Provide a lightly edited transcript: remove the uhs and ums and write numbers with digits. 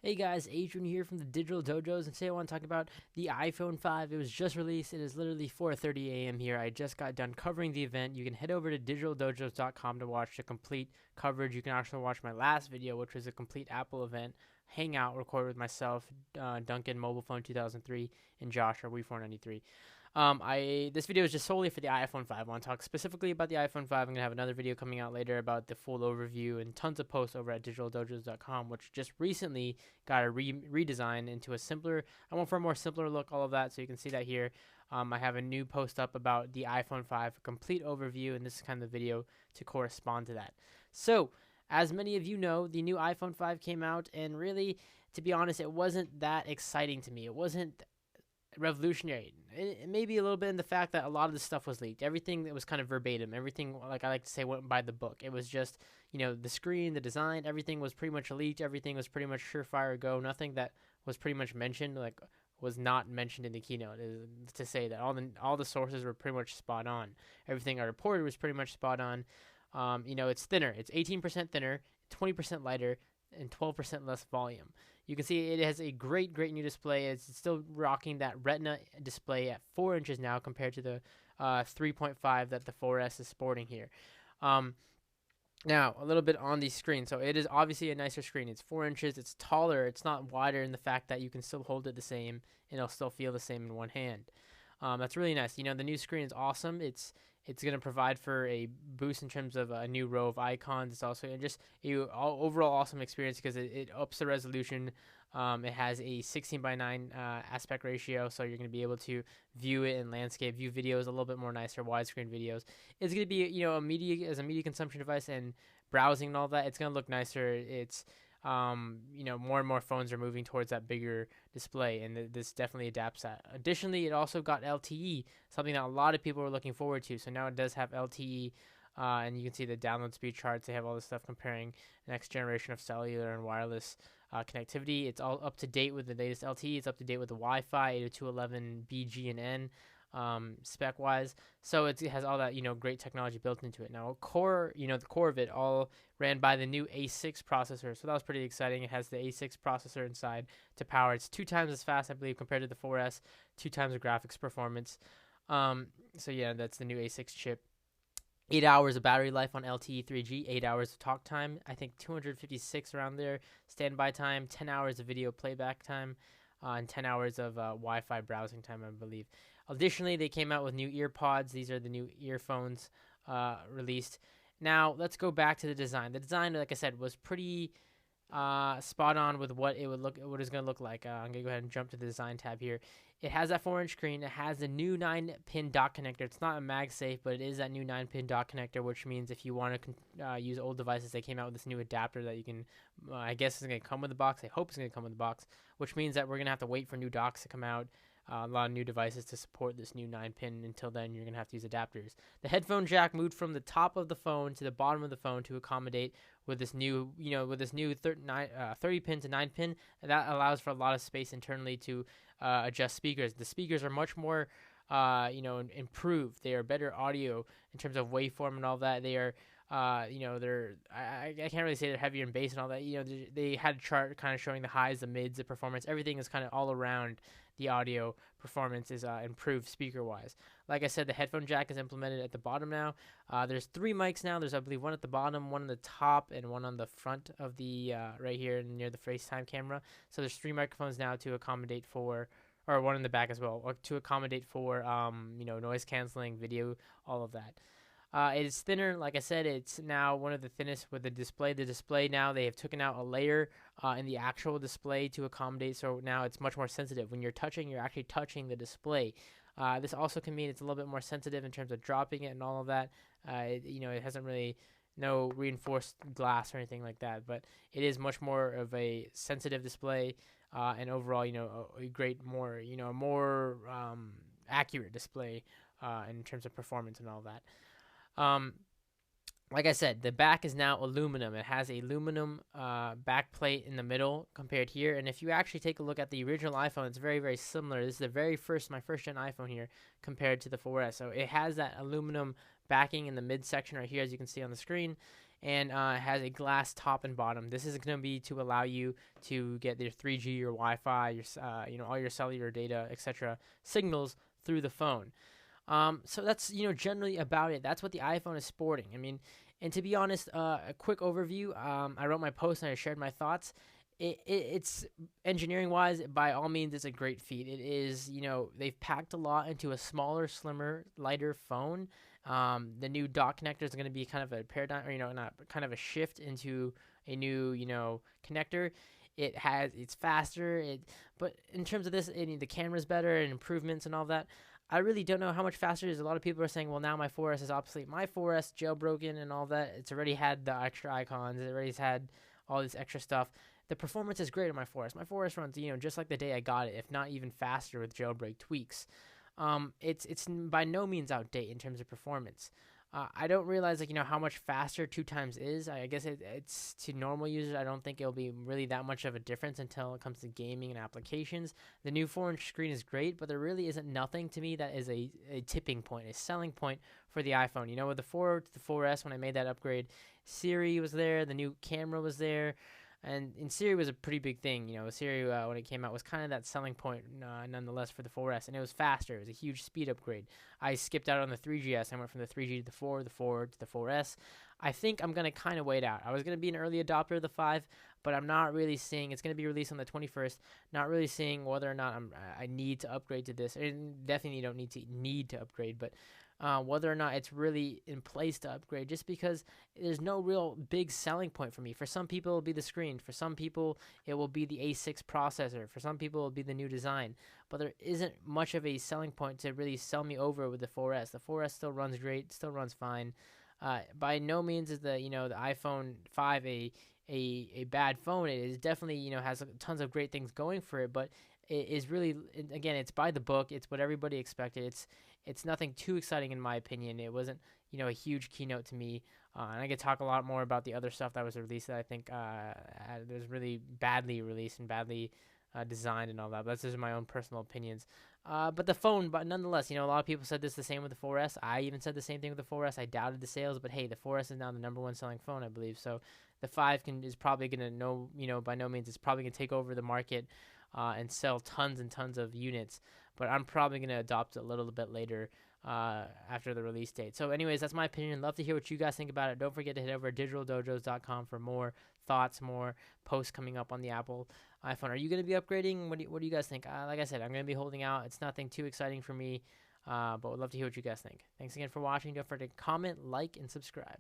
Hey guys, Adrian here from the Digital Dojos, and today I want to talk about the iPhone 5. It was just released. It is literally 4:30 a.m. here. I just got done covering the event. You can head over to digitaldojos.com to watch the complete coverage. You can also watch my last video, which was a complete Apple event hangout recorded with myself, Duncan, Mobile Phone 2003, and Josh, our We493. This video is just solely for the iPhone 5. I want to talk specifically about the iPhone 5. I'm gonna have another video coming out later about the full overview and tons of posts over at digitaldojos.com, which just recently got a redesign into a simpler. I went for a more simpler look, all of that, so you can see that here. I have a new post up about the iPhone 5, a complete overview, and this is kind of the video to correspond to that. So, as many of you know, the new iPhone 5 came out, and really, to be honest, it wasn't that exciting to me. It wasn't revolutionary. It maybe a little bit in the fact that a lot of the stuff was leaked. Everything that was kind of verbatim. Everything, like I like to say, went by the book. It was just, the screen, the design, everything was pretty much leaked. Everything was pretty much surefire go. Nothing that was pretty much mentioned, was not mentioned in the keynote. To say that all the sources were pretty much spot on. Everything I reported was pretty much spot on. It's thinner. It's 18% thinner, 20% lighter, and 12% less volume. You can see it has a great new display. It's still rocking that Retina display at 4 inches now compared to the 3.5 that the 4S is sporting here. Now, a little bit on the screen. So it is obviously a nicer screen. It's 4 inches. It's taller. It's not wider in the fact that you can still hold it the same and it'll still feel the same in one hand. That's really nice. The new screen is awesome. It's going to provide for a boost in terms of a new row of icons. It's also just a overall awesome experience because it ups the resolution. It has a 16:9 aspect ratio, so you're going to be able to view it in landscape, view videos a little bit more nicer, widescreen videos. It's going to be a media consumption device and browsing and all that. It's going to look nicer. It's more and more phones are moving towards that bigger display, and this definitely adapts that. Additionally, it also got LTE, something that a lot of people were looking forward to. So now it does have LTE, and you can see the download speed charts. They have all this stuff comparing the next generation of cellular and wireless connectivity. It's all up to date with the latest LTE. It's up to date with the Wi-Fi 802.11b, G, and N. Spec wise, so it has all that great technology built into it. Now, the core of it all ran by the new A6 processor, so that was pretty exciting. It has the A6 processor inside to power. It's 2 times as fast, I believe, compared to the 4S. 2 times the graphics performance. So yeah, that's the new A6 chip. 8 hours of battery life on LTE 3G, 8 hours of talk time, I think 256 around there, standby time, 10 hours of video playback time, and 10 hours of Wi-Fi browsing time, I believe. Additionally, they came out with new ear pods. These are the new earphones released. Now, let's go back to the design. The design, like I said, was pretty spot on with what it's going to look like. I'm going to go ahead and jump to the design tab here. It has that 4-inch screen. It has the new 9-pin dock connector. It's not a MagSafe, but it is that new 9-pin dock connector, which means if you want to use old devices, they came out with this new adapter that you can, I guess it's going to come with the box. I hope it's going to come with the box, which means that we're going to have to wait for new docks to come out. A lot of new devices to support this new 9-pin. Until then, you're going to have to use adapters. The headphone jack moved from the top of the phone to the bottom of the phone to accommodate with this new 30-pin to 9-pin. That allows for a lot of space internally to adjust speakers. The speakers are much more improved. They are better audio in terms of waveform and all that. They are I can't really say they're heavier in bass and all that. They had a chart kind of showing the highs, the mids, the performance. Everything is kind of all around. The audio performance is improved speaker-wise. Like I said, the headphone jack is implemented at the bottom now. There's 3 mics now. There's, I believe, one at the bottom, one on the top, and one on the front of the right here near the FaceTime camera. So there's 3 microphones now to accommodate for, or one in the back as well, or to accommodate for noise canceling, video, all of that. It is thinner. Like I said, it's now one of the thinnest with the display. The display now, they have taken out a layer in the actual display to accommodate, so now it's much more sensitive. When you're touching, you're actually touching the display. This also can mean it's a little bit more sensitive in terms of dropping it and all of that. It hasn't really no reinforced glass or anything like that, but it is much more of a sensitive display and overall, a great, more accurate display in terms of performance and all that. Like I said, the back is now aluminum. It has a aluminum back plate in the middle compared here. And if you actually take a look at the original iPhone, it's very, very similar. This is my first gen iPhone here compared to the 4S. So it has that aluminum backing in the midsection right here, as you can see on the screen. and it has a glass top and bottom. This is going to be to allow you to get your 3G, your Wi-Fi, all your cellular data, etc. signals through the phone. So that's generally about it. That's what the iPhone is sporting. I mean, and to be honest, a quick overview. I wrote my post and I shared my thoughts. It's engineering wise, by all means, it's a great feat. It is, they've packed a lot into a smaller, slimmer, lighter phone. The new dock connector is going to be kind of a paradigm, or not kind of a shift into a new, connector. It's faster. But in terms of this, the camera's better and improvements and all that. I really don't know how much faster it is. A lot of people are saying, well, now my 4S is obsolete. My 4S jailbroken and all that. It's already had the extra icons. It already had all this extra stuff. The performance is great on my 4S. My 4S runs, just like the day I got it, if not even faster with jailbreak tweaks. It's by no means outdated in terms of performance. I don't realize how much faster 2 times is. I guess it's to normal users. I don't think it'll be really that much of a difference until it comes to gaming and applications. The new 4-inch screen is great, but there really isn't nothing to me that is a tipping point, a selling point for the iPhone. With the 4 to the 4S, when I made that upgrade, Siri was there, the new camera was there. And Siri was a pretty big thing. Siri, when it came out, was kind of that selling point nonetheless for the 4S. And it was faster. It was a huge speed upgrade. I skipped out on the 3GS. I went from the 3G to the 4 to the 4S. I think I'm going to kind of wait out. I was going to be an early adopter of the 5, but I'm not really seeing, it's going to be released on the 21st, not really seeing whether or not I need to upgrade to this. I definitely don't need to upgrade, but whether or not it's really in place to upgrade, just because there's no real big selling point for me. For some people, it'll be the screen. For some people, it will be the A6 processor. For some people, it'll be the new design. But there isn't much of a selling point to really sell me over with the 4S. The 4S still runs great, still runs fine. By no means is the iPhone 5 a bad phone. It is definitely has tons of great things going for it, but it is really, again, it's by the book. It's what everybody expected. It's nothing too exciting in my opinion. It wasn't a huge keynote to me, and I could talk a lot more about the other stuff that was released that I think was really badly released and badly designed and all that. But that's just my own personal opinions. But the phone, but nonetheless, a lot of people said this the same with the 4S. I even said the same thing with the 4S. I doubted the sales, but hey, the 4S is now the #1 selling phone, I believe. So the 5 is probably going to by no means, it's probably going to take over the market and sell tons and tons of units. But I'm probably going to adopt it a little bit later after the release date. So anyways, that's my opinion. Love to hear what you guys think about it. Don't forget to head over to digitaldojos.com for more thoughts, more posts coming up on the Apple iPhone. Are you going to be upgrading? What do you guys think? Like I said, I'm going to be holding out. It's nothing too exciting for me, but would love to hear what you guys think. Thanks again for watching. Don't forget to comment, like, and subscribe.